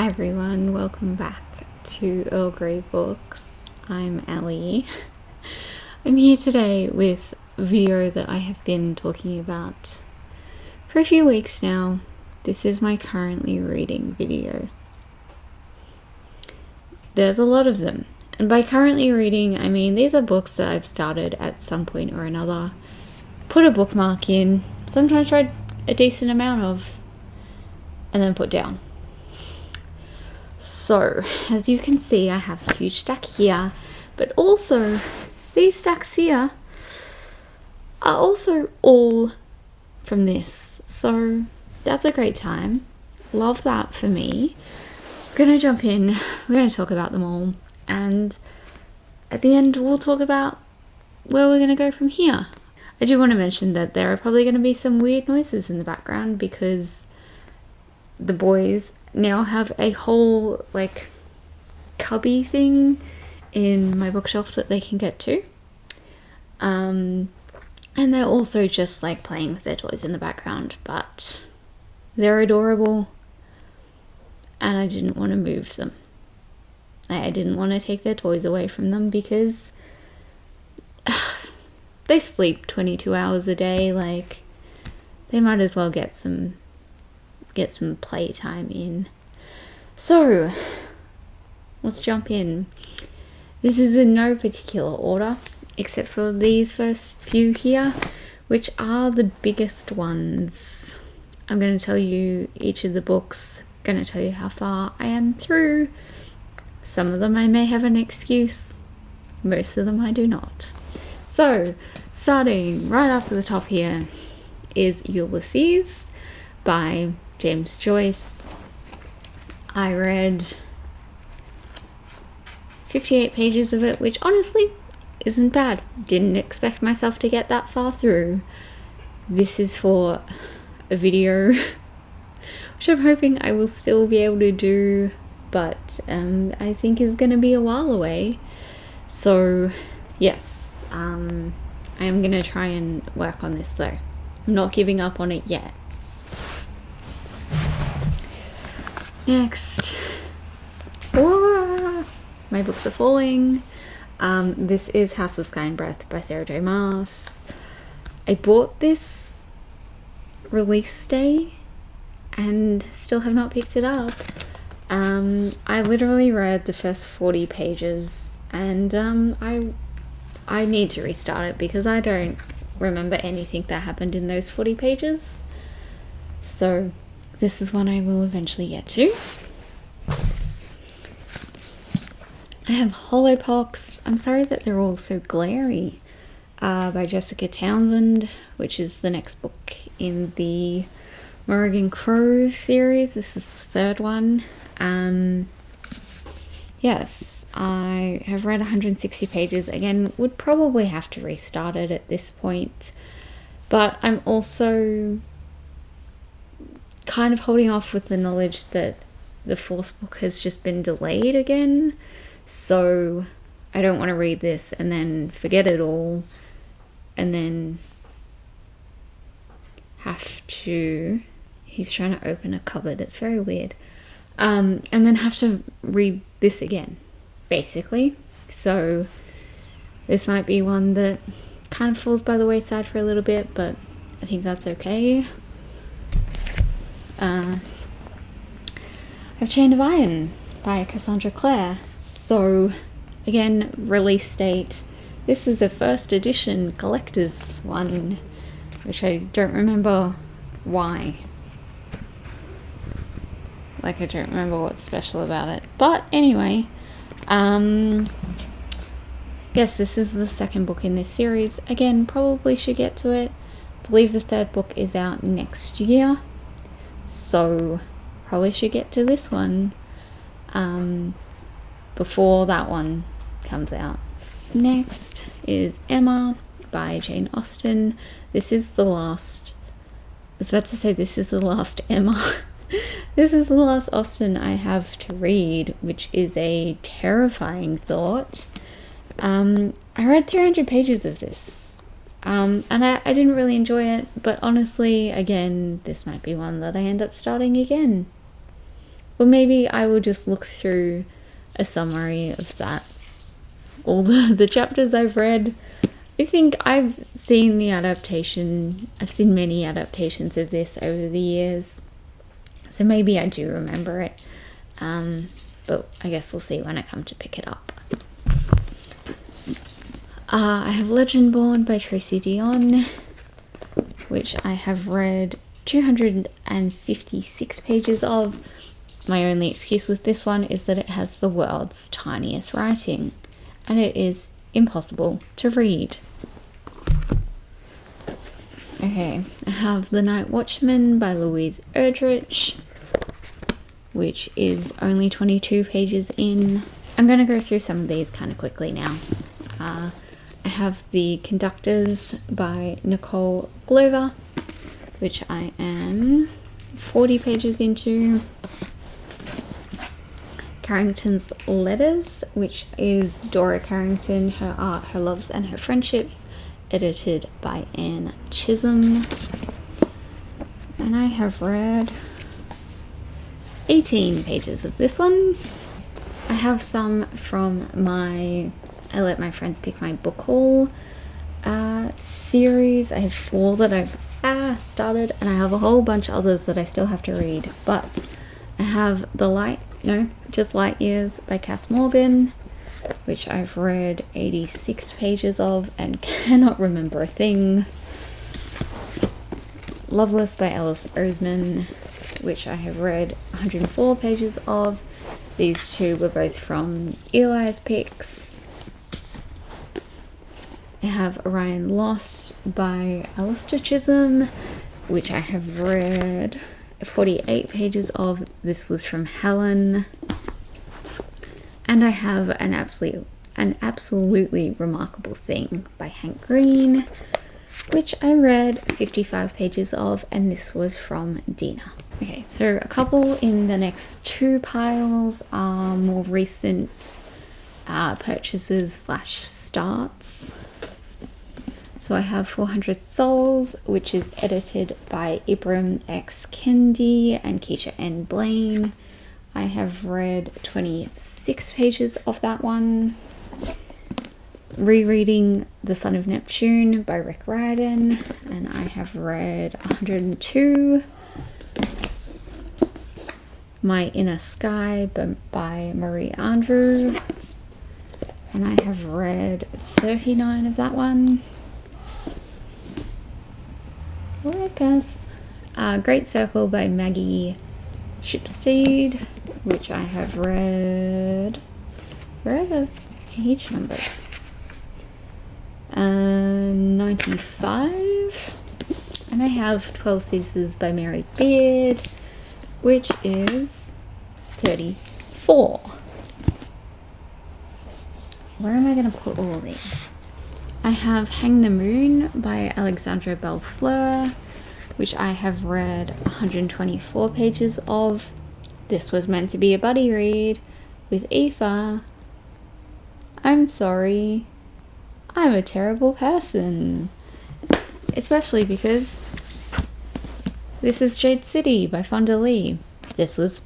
Hi everyone, welcome back to Earl Grey Books. I'm Ali. I'm here today with a video that I have been talking about for a few weeks now. This is my currently reading video. There's a lot of them, and by currently reading I mean these are books that I've started at some point or another, put a bookmark in, sometimes read a decent amount of, and then put down. So, as you can see, I have a huge stack here, but also these stacks here are also all from this. So, that's a great time. Love that for me. We're going to jump in, we're going to talk about them all, and at the end we'll talk about where we're going to go from here. I do want to mention that there are probably going to be some weird noises in the background because the boys now have a whole like cubby thing in my bookshelf that they can get to, and they're also just like playing with their toys in the background, but they're adorable and I didn't want to move them. I didn't want to take their toys away from them because they sleep 22 hours a day. Like, they might as well get some playtime in. So let's jump in. This is in no particular order except for these first few here, which are the biggest ones. I'm going to tell you each of the books, going to tell you how far I am through. Some of them I may have an excuse, most of them I do not. So starting right up at the top here is Ulysses by James Joyce. I read 58 pages of it, which honestly isn't bad. Didn't expect myself to get that far through. This is for a video which I'm hoping I will still be able to do, but I think is going to be a while away. So yes, I am going to try and work on this though. I'm not giving up on it yet. Next, my books are falling. This is House of Sky and Breath by Sarah J. Maas. I bought this release day and still have not picked it up. I literally read the first 40 pages and I need to restart it because I don't remember anything that happened in those 40 pages. So this is one I will eventually get to. I have Hollowpox. I'm sorry that they're all so glary. By Jessica Townsend, which is the next book in the Morrigan Crow series. This is the third one. Yes, I have read 160 pages. Again, would probably have to restart it at this point. But I'm also kind of holding off with the knowledge that the fourth book has just been delayed again. So I don't want to read this and then forget it all and then have to... He's trying to open a cupboard. It's very weird. And then have to read this again, basically. So this might be one that kind of falls by the wayside for a little bit, but I think that's okay. I have Chain of Iron by Cassandra Clare. So again, release date. This is a first edition collector's one, which I don't remember why. Like, I don't remember what's special about it. But anyway, yes, this is the second book in this series. Again, probably should get to it. I believe the third book is out next year. So probably should get to this one before that one comes out. Next is Emma by Jane Austen. This is the last... I was about to say this is the last Emma. This is the last Austen I have to read, which is a terrifying thought. I read 300 pages of this, and I didn't really enjoy it, but honestly, again, this might be one that I end up starting again. Or maybe I will just look through a summary of that, all the chapters I've read. I think I've seen the adaptation. I've seen many adaptations of this over the years, so maybe I do remember it. But I guess we'll see when I come to pick it up. I have Legendborn by Tracy Dion, which I have read 256 pages of. My only excuse with this one is that it has the world's tiniest writing, and it is impossible to read. Okay, I have The Night Watchman by Louise Erdrich, which is only 22 pages in. I'm going to go through some of these kind of quickly now. I have The Conductors by Nicole Glover, which I am 40 pages into. Carrington's Letters, which is Dora Carrington, Her Art, Her Loves and Her Friendships, edited by Anne Chisholm. And I have read 18 pages of this one. I have some from my I Let My Friends Pick My Book Haul series. I have 4 that I've started, and I have a whole bunch of others that I still have to read. But I have Just Light Years by Cass Morgan, which I've read 86 pages of and cannot remember a thing. Loveless by Alice Oseman, which I have read 104 pages of. These two were both from Eli's picks. I have Orion Lost by Alistair Chisholm, which I have read 48 pages of. This was from Helen. And I have An Absolutely Remarkable Thing by Hank Green, which I read 55 pages of, and this was from Dina. Okay, so a couple in the next 2 piles are more recent purchases / starts. So I have 400 Souls, which is edited by Ibram X. Kendi and Keisha N. Blaine. I have read 26 pages of that one. Rereading The Son of Neptune by Rick Riordan, and I have read 102. My Inner Sky by Marie Andrew, and I have read 39 of that one. Great Circle by Maggie Shipstead, which I have read. Where are the page numbers? 95. And I have 12 Seasons by Mary Beard, which is 34. Where am I going to put all these? I have Hang the Moon by Alexandra Bellefleur, which I have read 124 pages of. This was meant to be a buddy read with Aoife. I'm sorry. I'm a terrible person. Especially because this is Jade City by Fonda Lee. This was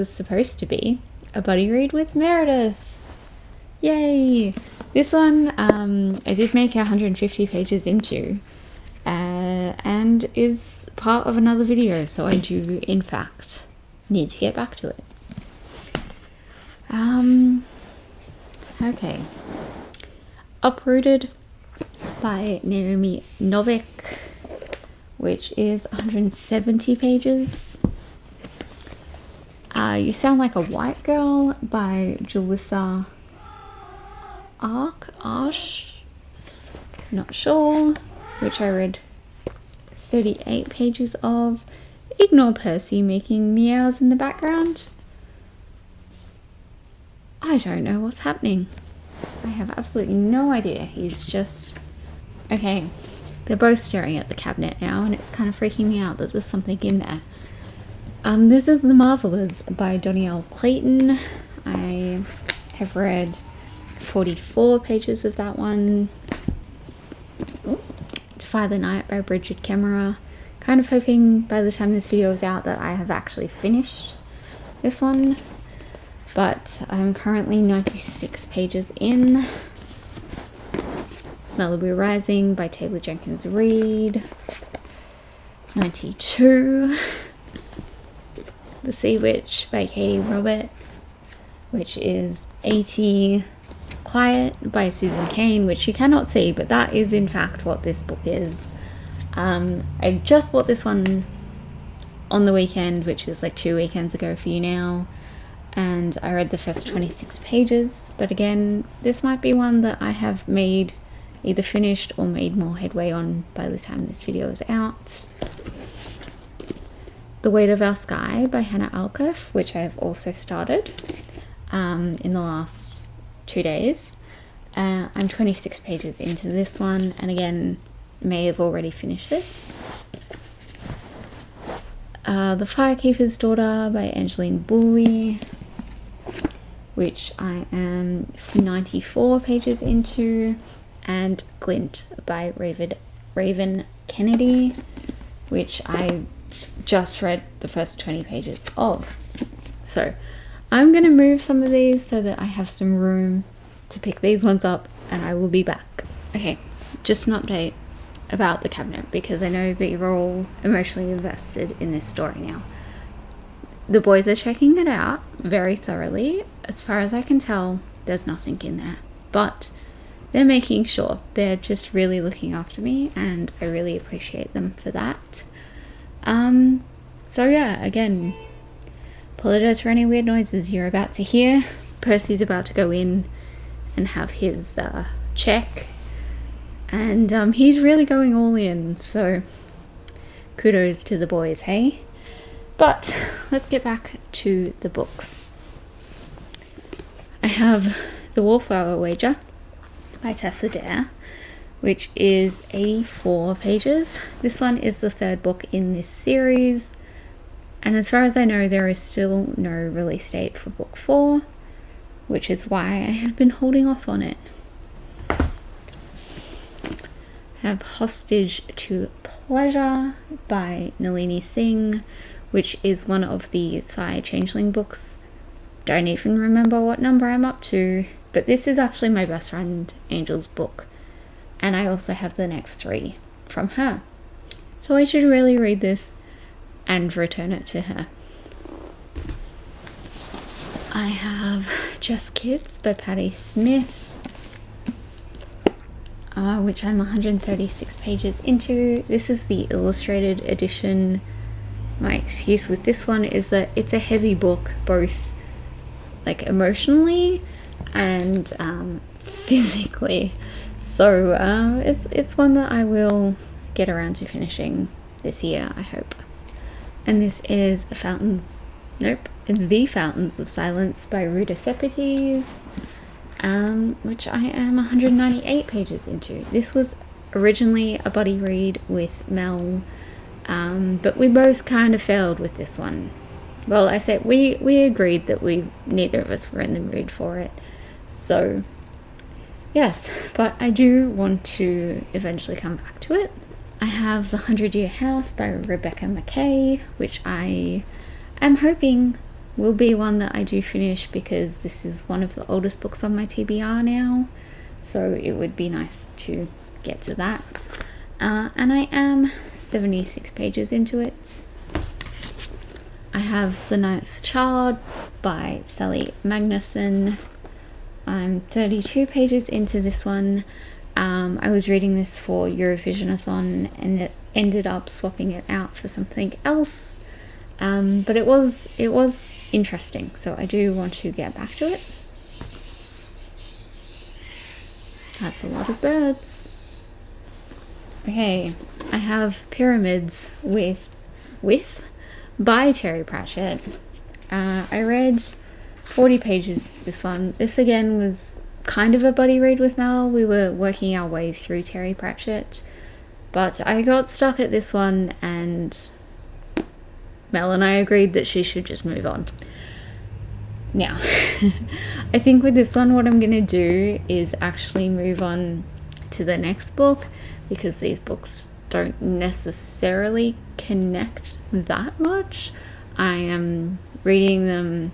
supposed to be a buddy read with Meredith. Yay! This one I did make 150 pages into, and is part of another video, so I do in fact need to get back to it. Okay. Uprooted by Naomi Novik, which is 170 pages. You Sound Like a White Girl by Julissa Arsh, not sure, which I read 38 pages of. Ignore Percy making meows in the background. I don't know what's happening. I have absolutely no idea. He's just... Okay, they're both staring at the cabinet now, and it's kind of freaking me out that there's something in there. This is The Marvelers by Donielle Clayton. I have read 44 pages of that one. Defy the Night by Bridget Kemmerer. Kind of hoping by the time this video is out that I have actually finished this one, but I'm currently 96 pages in. Malibu Rising by Taylor Jenkins Reid, 92. The Sea Witch by Katie Robert, which is 80. Quiet by Susan Cain, which you cannot see, but that is in fact what this book is. I just bought this one on the weekend, which is like 2 weekends ago for you now, and I read the first 26 pages, but again, this might be one that I have made either finished or made more headway on by the time this video is out. The Weight of Our Sky by Hannah Alkoff, which I have also started in the last 2 days. I'm 26 pages into this one, and again, may have already finished this. The Firekeeper's Daughter by Angeline Boulley, which I am 94 pages into, and Glint by Raven Kennedy, which I just read the first 20 pages of. So I'm going to move some of these so that I have some room to pick these ones up, and I will be back. Okay, just an update about the cabinet, because I know that you're all emotionally invested in this story now. The boys are checking it out very thoroughly. As far as I can tell, there's nothing in there, but they're making sure. They're just really looking after me, and I really appreciate them for that. So yeah, again, apologize for any weird noises you're about to hear. Percy's about to go in and have his check, and he's really going all in, so kudos to the boys, hey? But let's get back to the books. I have The Wallflower Wager by Tessa Dare, which is 84 pages. This one is the third book in this series, and as far as I know, there is still no release date for book 4, which is why I have been holding off on it. I have Hostage to Pleasure by Nalini Singh, which is one of the Psy Changeling books. Don't even remember what number I'm up to, but this is actually my best friend Angel's book, and I also have the next 3 from her. So I should really read this and return it to her. I have Just Kids by Patti Smith, which I'm 136 pages into. This is the illustrated edition. My excuse with this one is that it's a heavy book, both like emotionally and physically. So it's one that I will get around to finishing this year, I hope. And this is The Fountains of Silence by Ruta Sepetys, which I am 198 pages into. This was originally a buddy read with Mel, but we both kind of failed with this one. Well, I said we agreed that neither of us were in the mood for it. So yes, but I do want to eventually come back to it. I have The 100-Year House by Rebecca McKay, which I am hoping will be one that I do finish, because this is one of the oldest books on my TBR now, so it would be nice to get to that. And I am 76 pages into it. I have The Ninth Child by Sally Magnuson. I'm 32 pages into this one. I was reading this for Eurovision-a-thon and it ended up swapping it out for something else. But it was interesting, so I do want to get back to it. That's a lot of birds. Okay, I have Pyramids with by Terry Pratchett. I read 40 pages this one. This again was kind of a buddy read with Mel. We were working our way through Terry Pratchett, but I got stuck at this one and Mel and I agreed that she should just move on. Now, I think with this one what I'm going to do is actually move on to the next book, because these books don't necessarily connect that much. I am reading them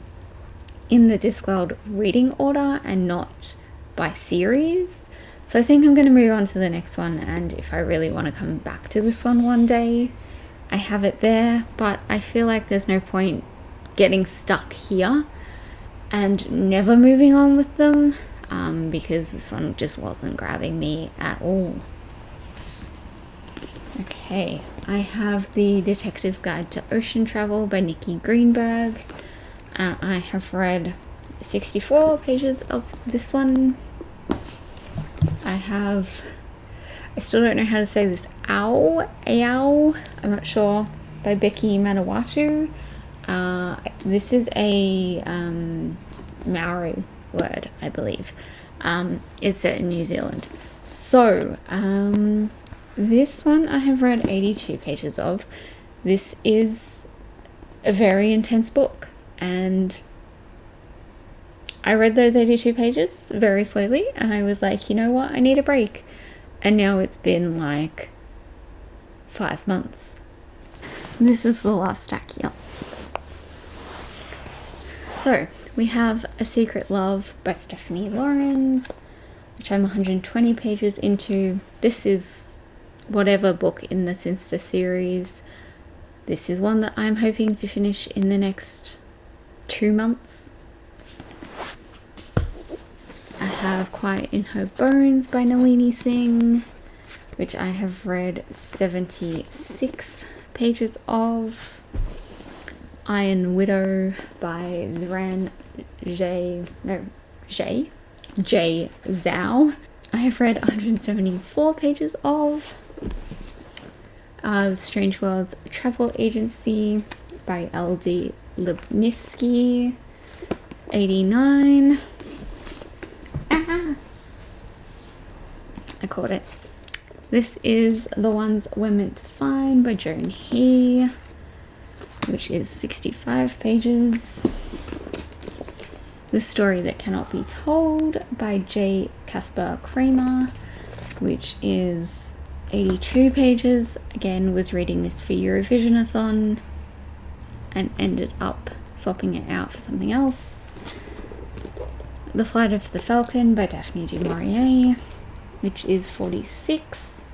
in the Discworld reading order and not by series. So I think I'm going to move on to the next one, and if I really want to come back to this one day, I have it there. But I feel like there's no point getting stuck here and never moving on with them, because this one just wasn't grabbing me at all. Okay, I have The Detective's Guide to Ocean Travel by Nikki Greenberg. I have read 64 pages of this one. I still don't know how to say this, Ao, I'm not sure, by Becky Manawatu. This is a Maori word, I believe. It's set in New Zealand. So, this one I have read 82 pages of. This is a very intense book, and I read those 82 pages very slowly, and I was like, you know what, I need a break. And now it's been like 5 months. This is the last stack here. So, we have A Secret Love by Stephanie Lawrence, which I'm 120 pages into. This is whatever book in the Sinster series. This is one that I'm hoping to finish in the next 2 months. I have Quiet in Her Bones by Nalini Singh, which I have read 76 pages of. Iron Widow by J. Zhao. I have read 174 pages of. The Strange Worlds Travel Agency by L.D. Lubnisky, 89. I caught it. This is The Ones We're Meant to Find by Joan He, which is 65 pages. The Story That Cannot Be Told by J. Casper Kramer, which is 82 pages. Again, was reading this for Eurovision-a-thon and ended up swapping it out for something else. The Flight of the Falcon by Daphne du Maurier, which is 46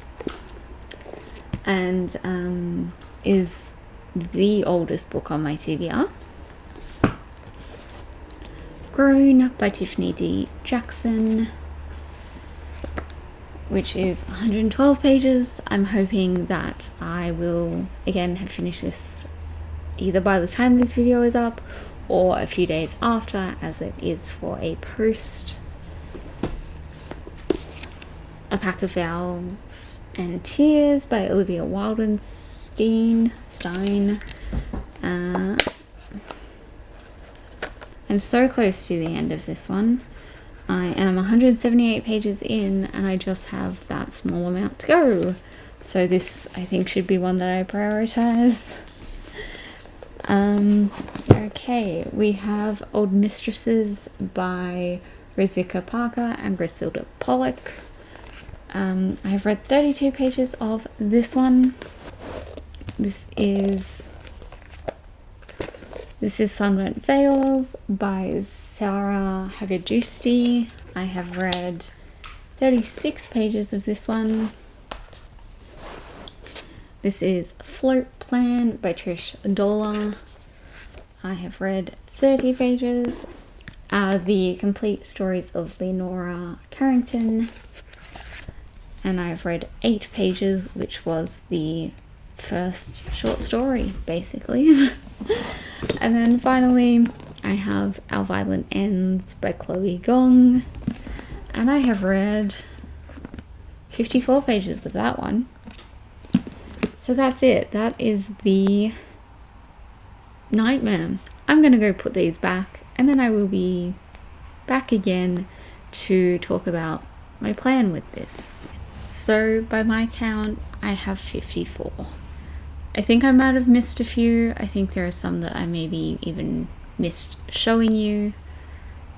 and is the oldest book on my TBR. Grown by Tiffany D. Jackson, which is 112 pages. I'm hoping that I will again have finished this either by the time this video is up or a few days after, as it is for a post. A Pack of Vows and Tears by Olivia Wildenstein. I'm so close to the end of this one. I am 178 pages in and I just have that small amount to go. So this, I think, should be one that I prioritize. Okay, we have Old Mistresses by Rosika Parker and Griselda Pollock. I have read 32 pages of this one. This is Sunburnt Veils by Sarah Hagadusti. I have read 36 pages of this one. This is Float Plan by Trish Dola. I have read 30 pages. The Complete Stories of Leonora Carrington. And I have read 8 pages, which was the first short story, basically. And then finally, I have Our Violent Ends by Chloe Gong. And I have read 54 pages of that one. So that's it. That is the Nightmare. I'm going to go put these back, and then I will be back again to talk about my plan with this. So by my count, I have 54. I think I might have missed a few. I think there are some that I maybe even missed showing you,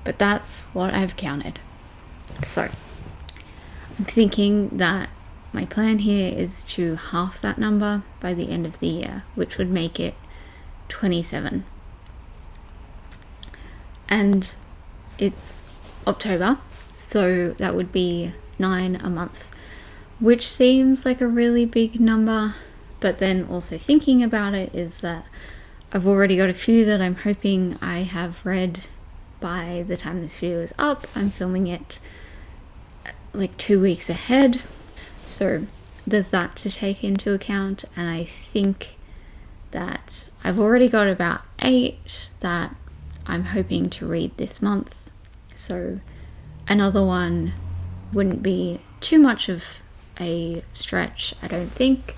but that's what I've counted. So I'm thinking that my plan here is to half that number by the end of the year, which would make it 27. and it's October, so that would be 9 a month, which seems like a really big number. But then also thinking about it is that I've already got a few that I'm hoping I have read by the time this video is up. I'm filming it like 2 weeks ahead, so there's that to take into account. And I think that I've already got about 8 that I'm hoping to read this month, so another one wouldn't be too much of a stretch, I don't think.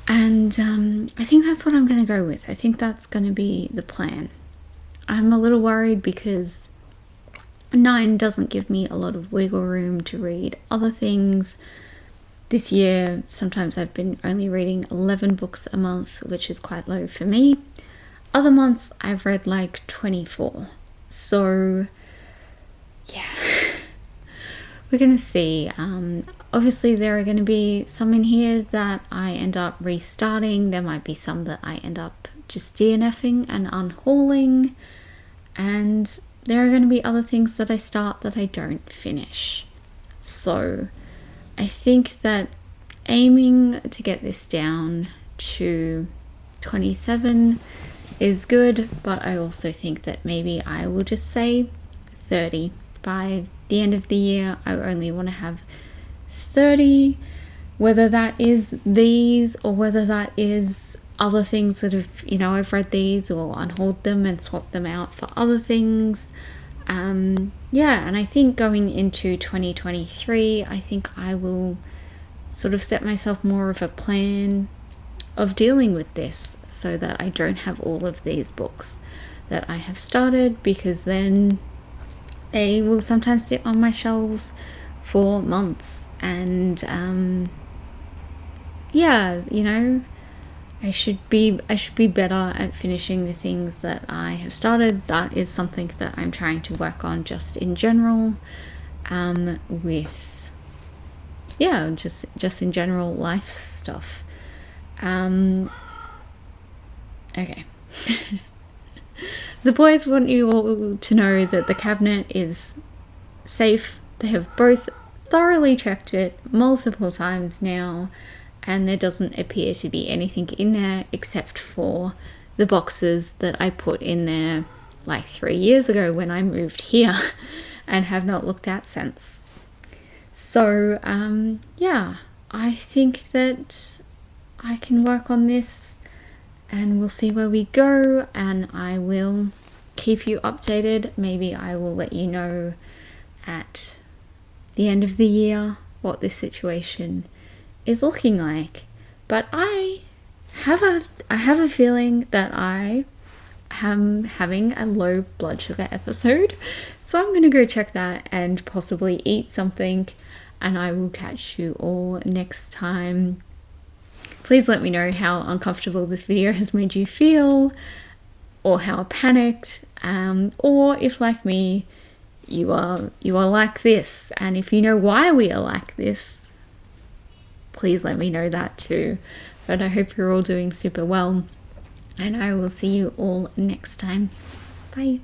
And I think that's what I'm going to go with. I think that's going to be the plan. I'm a little worried because 9 doesn't give me a lot of wiggle room to read other things. This year, sometimes I've been only reading 11 books a month, which is quite low for me. Other months, I've read like 24. So, yeah, we're going to see. Obviously, there are going to be some in here that I end up restarting. There might be some that I end up just DNFing and unhauling. And there are going to be other things that I start that I don't finish. So I think that aiming to get this down to 27 is good, but I also think that maybe I will just say 30. By the end of the year, I only want to have 30, whether that is these or whether that is other things that have, I've read these or unhauled them and swapped them out for other things. Yeah, and I think going into 2023, I think I will sort of set myself more of a plan of dealing with this so that I don't have all of these books that I have started, because then they will sometimes sit on my shelves for months. And yeah, I should be better at finishing the things that I have started. That is something that I'm trying to work on just in general, with just in general life stuff. Okay. The boys want you all to know that the cabinet is safe. They have both thoroughly checked it multiple times now, and there doesn't appear to be anything in there except for the boxes that I put in there like 3 years ago when I moved here and have not looked at since. So yeah, I think that I can work on this and we'll see where we go, and I will keep you updated. Maybe I will let you know at the end of the year what this situation is looking like. But I have a feeling that I am having a low blood sugar episode, so I'm gonna go check that and possibly eat something, and I will catch you all next time. Please let me know how uncomfortable this video has made you feel, or how panicked, or if, like me, you are like this, and if you know why we are like this, please let me know that too. But I hope you're all doing super well, and I will see you all next time. Bye.